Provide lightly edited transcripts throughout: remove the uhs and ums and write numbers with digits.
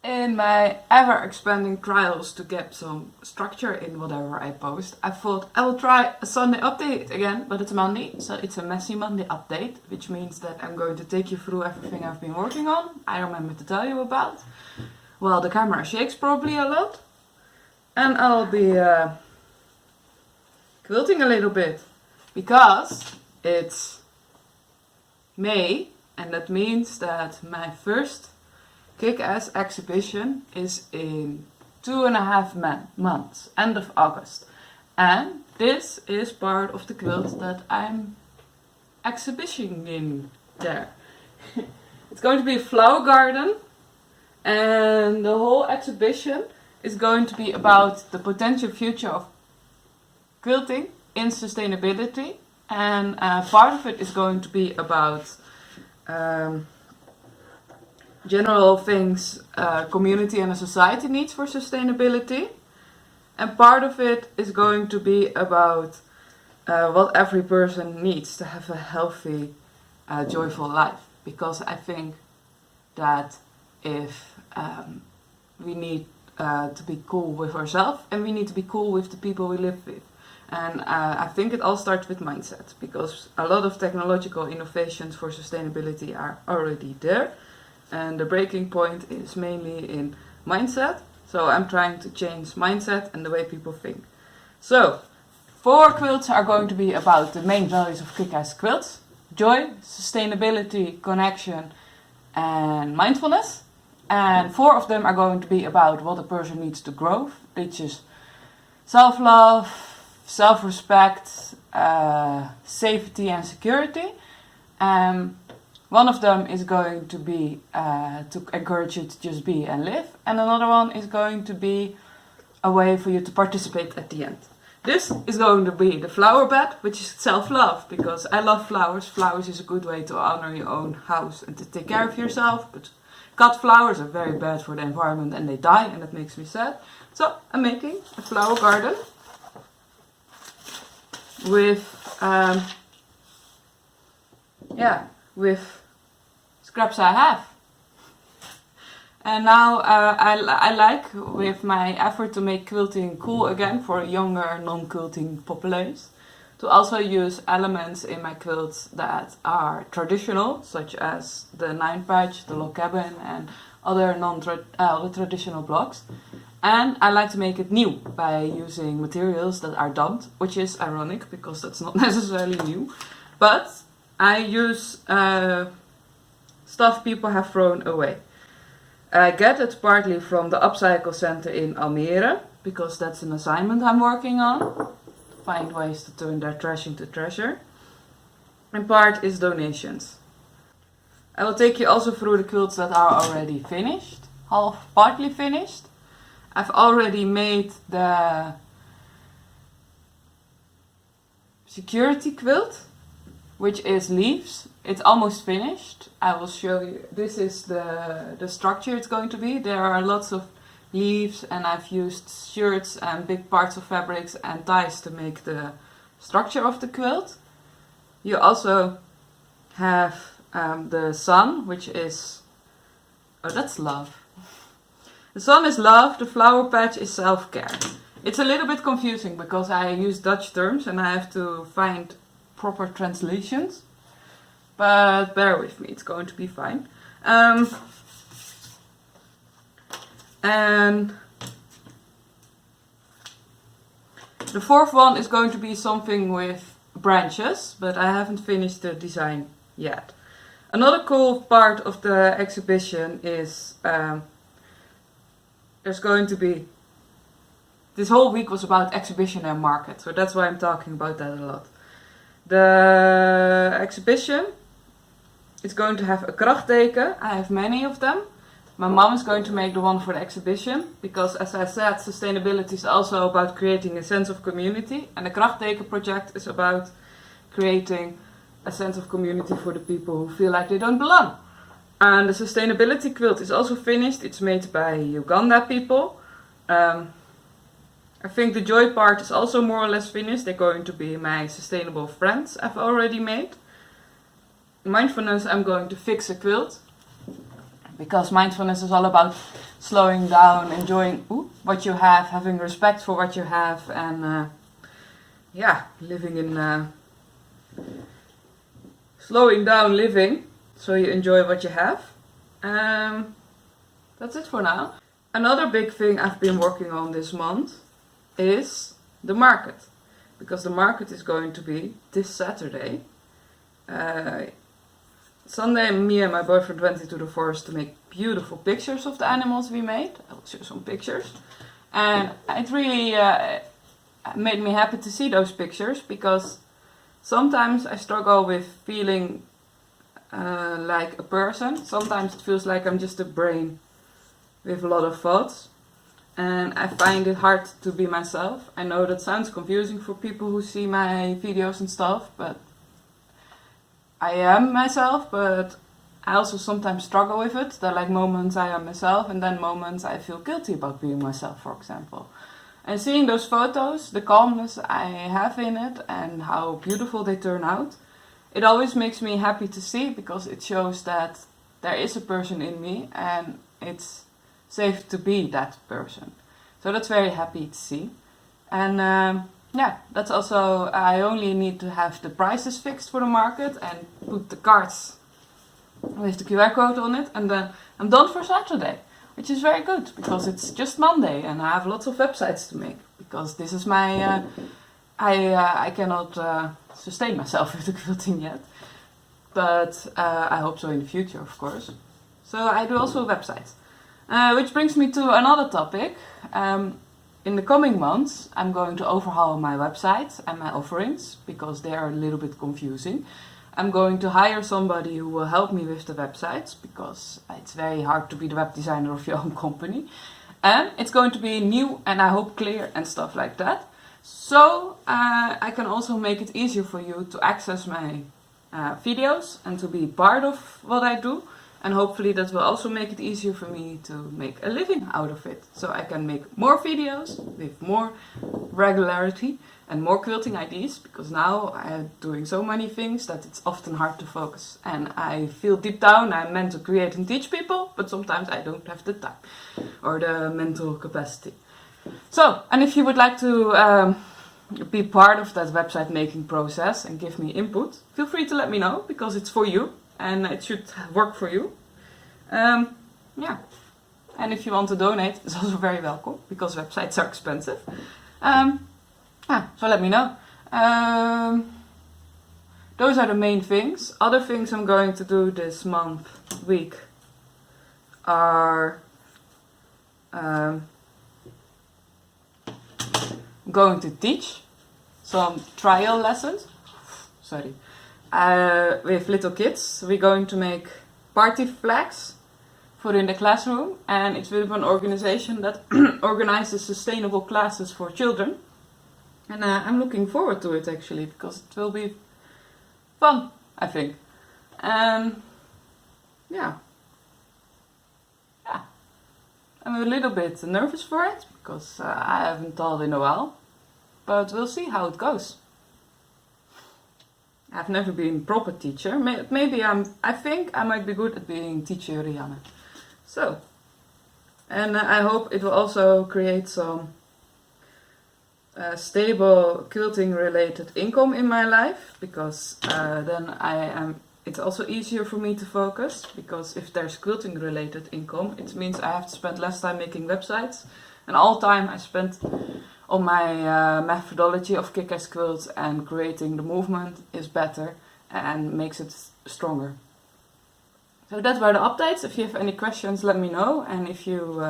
In my ever-expanding trials to get some structure in whatever I post, I thought I will try a Sunday update again, but it's Monday, so it's a messy Monday update, which means that I'm going to take you through everything I've been working on, I remember to tell you about. Well, the camera shakes probably a lot, and I'll be quilting a little bit, because it's May, and that means that my first Kick Ass exhibition is in 2.5 months, end of August. And this is part of the quilt that I'm exhibiting there. It's going to be a flower garden, and the whole exhibition is going to be about the potential future of quilting in sustainability, and part of it is going to be about general things community and a society needs for sustainability, and part of it is going to be about what every person needs to have a healthy, joyful life. Because I think that if we need to be cool with ourselves, and we need to be cool with the people we live with. And I think it all starts with mindset, because a lot of technological innovations for sustainability are already there. And the breaking point is mainly in mindset. So I'm trying to change mindset and the way people think. So 4 quilts are going to be about the main values of Kick Ass Quilts: joy, sustainability, connection, and mindfulness. And 4 of them are going to be about what a person needs to grow, which is self-love, self-respect, safety and security. One of them is going to be to encourage you to just be and live, and another one is going to be a way for you to participate at the end. This is going to be the flower bed, which is self-love, because I love flowers. Flowers is a good way to honor your own house and to take care of yourself, but cut flowers are very bad for the environment and they die, and that makes me sad. So I'm making a flower garden with with scraps I have. And now I like, with my effort to make quilting cool again for younger non-quilting populace, to also use elements in my quilts that are traditional, such as the 9-patch, the log cabin, and other traditional blocks. And I like to make it new by using materials that are dumped, which is ironic because that's not necessarily new. But I use stuff people have thrown away. I get it partly from the Upcycle Center in Almere, because that's an assignment I'm working on. Find ways to turn their trash into treasure. And part is donations. I will take you also through the quilts that are already finished, partly finished. I've already made the security quilt, which is leaves. It's almost finished. I will show you. This is the structure it's going to be. There are lots of leaves, and I've used shirts and big parts of fabrics and ties to make the structure of the quilt. You also have the sun, which is, oh, that's love. The sun is love, the flower patch is self-care. It's a little bit confusing because I use Dutch terms and I have to find proper translations, but bear with me, it's going to be fine. And the 4th one is going to be something with branches, but I haven't finished the design yet. Another cool part of the exhibition is there's going to be, this whole week was about exhibition and market, so that's why I'm talking about that a lot. The exhibition is going to have a krachtdeken. I have many of them. My mom is going to make the one for the exhibition, because as I said, sustainability is also about creating a sense of community, and the krachtdeken project is about creating a sense of community for the people who feel like they don't belong. And the sustainability quilt is also finished. It's made by Uganda people. I think the joy part is also more or less finished. They're going to be my sustainable friends I've already made. Mindfulness, I'm going to fix a quilt. because mindfulness is all about slowing down, enjoying what you have, having respect for what you have, and living in slowing down living, so you enjoy what you have. That's it for now. Another big thing I've been working on this month is the market, because the market is going to be this Saturday. Sunday, me and my boyfriend went into the forest to make beautiful pictures of the animals we made. I'll show some pictures. And it really made me happy to see those pictures, because sometimes I struggle with feeling like a person. Sometimes it feels like I'm just a brain with a lot of thoughts. And I find it hard to be myself. I know that sounds confusing for people who see my videos and stuff, but I am myself, but I also sometimes struggle with it. There are like moments I am myself, and then moments I feel guilty about being myself, for example. And seeing those photos, the calmness I have in it, and how beautiful they turn out, it always makes me happy to see, because it shows that there is a person in me, and it's safe to be that person. So that's very happy to see. And that's also, I only need to have the prices fixed for the market and put the cards with the QR code on it, and then I'm done for Saturday, which is very good, because it's just Monday and I have lots of websites to make, because this is my I cannot sustain myself with the quilting yet, but I hope so in the future, of course. So I do also websites, which brings me to another topic. In the coming months, I'm going to overhaul my website and my offerings, because they are a little bit confusing. I'm going to hire somebody who will help me with the websites, because it's very hard to be the web designer of your own company. And it's going to be new and I hope clear and stuff like that. So I can also make it easier for you to access my videos and to be part of what I do. And hopefully that will also make it easier for me to make a living out of it. So I can make more videos with more regularity and more quilting ideas, because now I'm doing so many things that it's often hard to focus. And I feel deep down I'm meant to create and teach people, but sometimes I don't have the time or the mental capacity. So, and if you would like to be part of that website making process and give me input, feel free to let me know, because it's for you. And it should work for you. And if you want to donate, it's also very welcome, because websites are expensive. So let me know. Those are the main things. Other things I'm going to do this week, are going to teach some trial lessons. Sorry. With little kids. We're going to make party flags for in the classroom, and it's with an organization that organizes sustainable classes for children. And I'm looking forward to it, actually, because it will be fun, I think. And I'm a little bit nervous for it, because I haven't taught in a while, but we'll see how it goes. I've never been a proper teacher. Maybe I think I might be good at being teacher Rianne. So, and I hope it will also create some stable quilting related income in my life, because then it's also easier for me to focus, because if there's quilting related income, it means I have to spend less time making websites, and all time I spent on my methodology of Kick Ass Quilts and creating the movement is better and makes it stronger. So that's were the updates. If you have any questions, let me know. And if you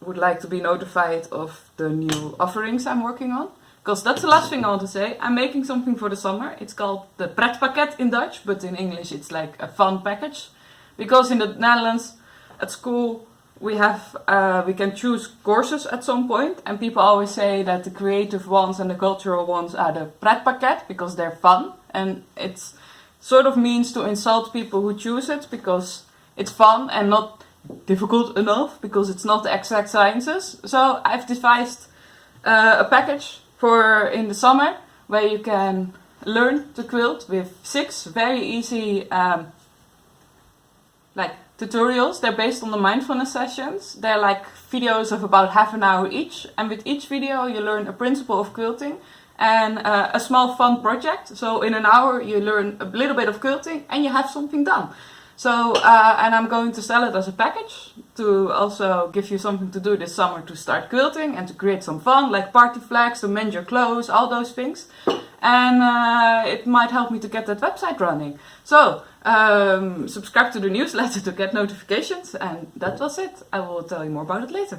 would like to be notified of the new offerings I'm working on, because that's the last thing I want to say. I'm making something for the summer. It's called the pretpakket in Dutch, but in English it's like a fun package. Because in the Netherlands, at school, we can choose courses at some point, and people always say that the creative ones and the cultural ones are the pretpakket because they're fun, and it sort of means to insult people who choose it because it's fun and not difficult enough, because it's not the exact sciences. So I've devised a package for in the summer where you can learn to quilt with 6 very easy tutorials. They're based on the mindfulness sessions. They're like videos of about half an hour each, and with each video you learn a principle of quilting and a small fun project. So in an hour you learn a little bit of quilting and you have something done. So, and I'm going to sell it as a package to also give you something to do this summer to start quilting and to create some fun, like party flags, to mend your clothes, all those things. And it might help me to get that website running. So, subscribe to the newsletter to get notifications, and that was it. I will tell you more about it later.